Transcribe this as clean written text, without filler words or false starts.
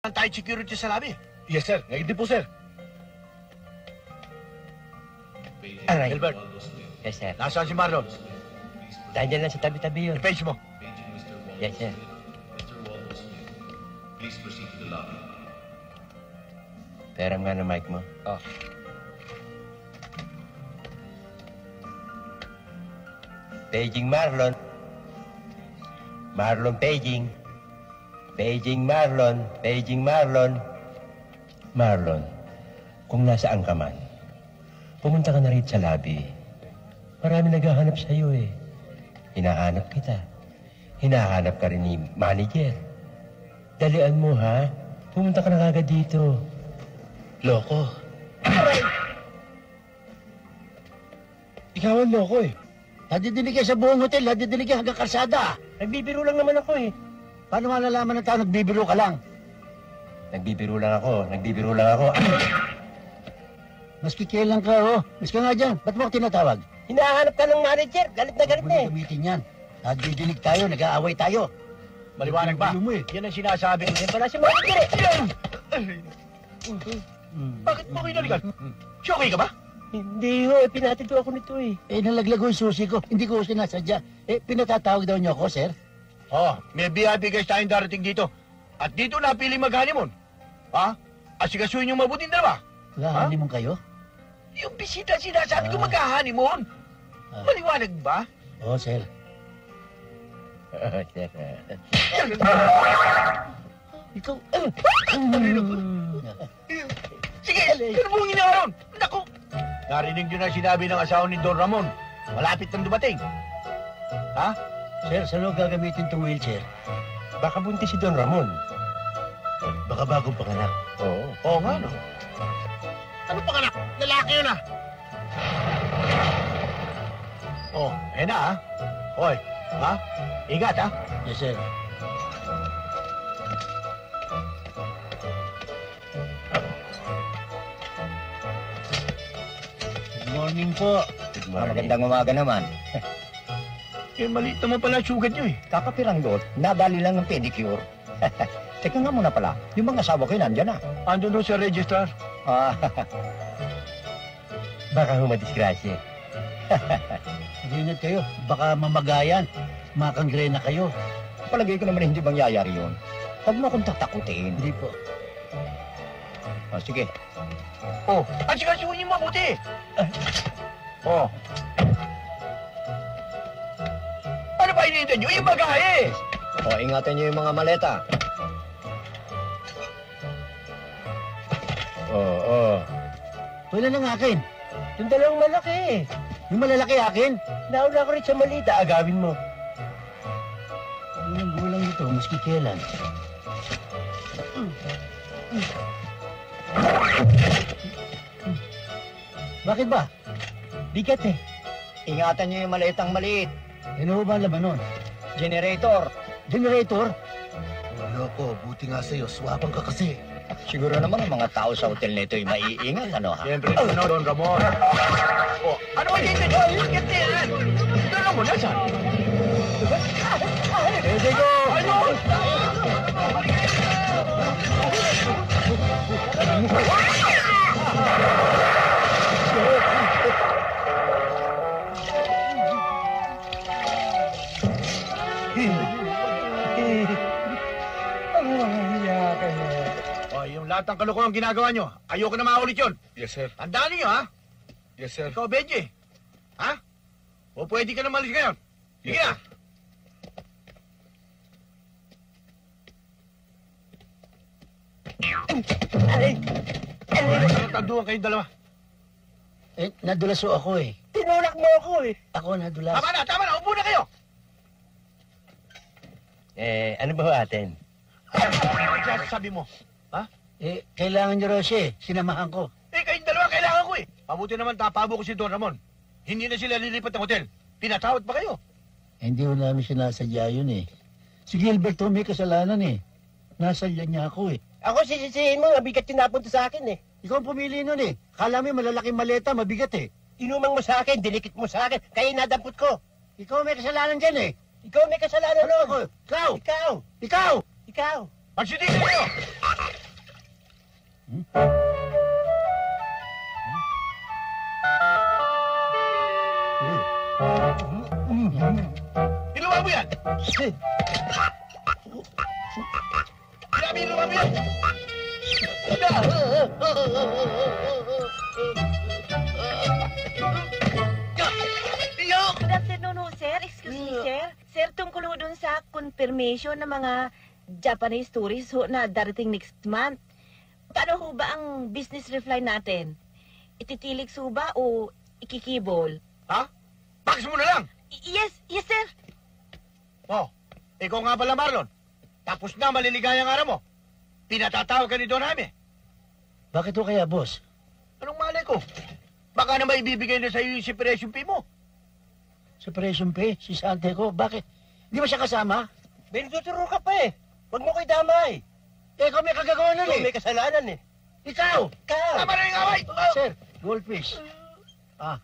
Tayo security sa labi. Yes, sir. Ngayon din po, sir. Aray. Gilbert, Yes, sir. nasaan si Marlon? Nandiyan lang sa tabi-tabi yun. I-page mo. Yes, sir. Peram nga ng mic mo. Ah. Paging Marlon. Marlon paging. Paging Marlon. Paging Marlon. Marlon, kung nasaan ka man, pumunta ka na rito sa lobby. Marami naghahanap sa iyo eh. Hinahanap kita. Hinahanap ka rin ni manager. Dalian mo ha. Pumunta ka na agad dito. Loko. Ikaw ang loko eh. Nadidinig ka sa buong hotel, nadidinig ka hanggang kalsada. Nagbibiro lang naman ako eh. Paano malalaman ng tao nagbibiro ka lang? Nagbibiro lang ako. Nagbibiro lang ako. Maski kailan ka, oh. Maski nga dyan, ba't mo ako tinatawag? Hinahanap ka ng manager. Galit na galit Huwag na mo eh. gamitin yan. Nadidinig tayo, nag-aaway tayo. Maliwanag ba? Gulo mo eh. Yan ang sinasabi ko. Yan pala si manager eh. Bakit mo kinalikan? Shocky ka ba? Hindi ho. Pinatid ako nito eh. Nalaglag ko yung susi ko. Hindi ko sinasadya. Pinatatawag daw niyo ako, sir. Oh, may VIP guys tayong darating dito. At dito napili mag-honeymoon. Ha? Asikasuhin yung mabuting dalawa. Mag-honeymoon kayo? Yung bisita sinasabi ko mag-honeymoon. Ah. Maliwanag ba? Oo, sir. Ikaw, Sige, kanubungin na ron. Naku! Narinig nyo na sinabi ng asawa ni Don Ramon. Malapit nang dumating. Ha? sir, saan mo gagamitin itong wheelchair? Baka buntis si Don Ramon. Baka bagong panganak. Oo. Oo nga, no? Ano pa anak? Lalaki yun, ah. Oh, eh na, ah. Hoy, ha? Ingat, ha? Yes, sir. Good morning po. Good morning. Magandang umaga naman. Eh, maliit naman pala sugat nyo, eh. Kakapirang doon, nadali lang ng pedicure. Teka nga muna pala, yung mga asawa ko nandyan na. Ando doon sa registrar. Ah, Baka humadisgrasya. Mag-ingat kayo. Baka mamagayan. Makangrena kayo. palagay ko naman hindi mangyayari yun. Huwag mo akong tatakutin. Hindi po. Ah, sige. Oh, at sikasuhin yung mabuti. Oh. Ano ba iniintay nyo? Yung bagahe! O, ingatan niyo yung mga maleta. Oo. Wala ng akin. Yung dalawang malaki eh. Yung malalaki akin. Nauna ko rin sa malita. Agawin mo. Yung gulang ito, maski kailan. Bakit ba? Bigat eh. Ingatan niyo yung maletang maliit. Ano ba ang laman nun? Generator. Generator? Wala ko. Buti nga sa'yo. Swapan ka kasi. Siguro naman ang mga tao sa hotel nito ay maiingat, ano ha? Siyempre, no, Don Ramon. Oh, ano ba iniintay nyo? Ingat na yan! Don Ramon, nasaan? Pwede ko! Ano? Oh, yung lahat ng kalokohan ginagawa nyo, ayoko na maulit yun. Yes, sir. Tandaan niyo, ha? Yes, sir. Ikaw, Benji. Ha? O pwede ka na malis ngayon. Sige Yes, na. Taduan kayong dalawa. Nadulas ho ako eh. Tinulak mo ako eh. Ako nadulas. Tama na. Upo na kayo. Ano ba atin? Ano sabi mo? Ha? Kailangan niyo raw siya eh. Sinamahan ko. Kayong dalawa kailangan ko eh. Mabuti naman tapabo ko si Don Ramon. Hindi na sila lilipat ng hotel. Tinatawad pa kayo. Hindi ho namin sinasadya yun eh. Si Gilbert ho may kasalanan eh. Nasadya niya ako eh. Ako sisisihin mo. Mabigat yung napunta sa akin eh. Ikaw ang pumili nun eh. Kala mo yung malalaking maleta, mabigat eh. Inumang mo sa akin. Dinikit mo sa akin. Kaya nadampot ko. Ikaw may kasalanan dyan eh. Ikaw may kasalanan Ano nun. ako? Ikaw! Ikaw. Ikaw! Ikaw. Magsitigil kayo! Sinabi nyo naman yan! Tiyo! Good afternoon ho, sir. Excuse me, sir. Sir, tungkol ho dun sa confirmation ng mga Japanese tourists ho na darating next month. Paano ho ba ang business reply natin? Ititilik ho ba o ikikibol? Ha? Bakit mo na lang? Yes, sir. Oh, ikaw nga pala, Marlon. Tapos na maliligayang araw mo. Pinatatawag ka ni Don Jaime. Bakit ho kaya, boss? Anong malay ko? Baka naman ibibigay na sa'yo yung separation fee mo. Separation pay? Si Sante ko? Bakit? Di ba siya kasama? Benituturo ka pa eh. Huwag mo ko'y damay. Eh, ikaw may kagagawa nun Ikaw eh. may kasalanan eh. Ikaw! Ikaw! Tama na yung away! Sir, goldfish. Ah,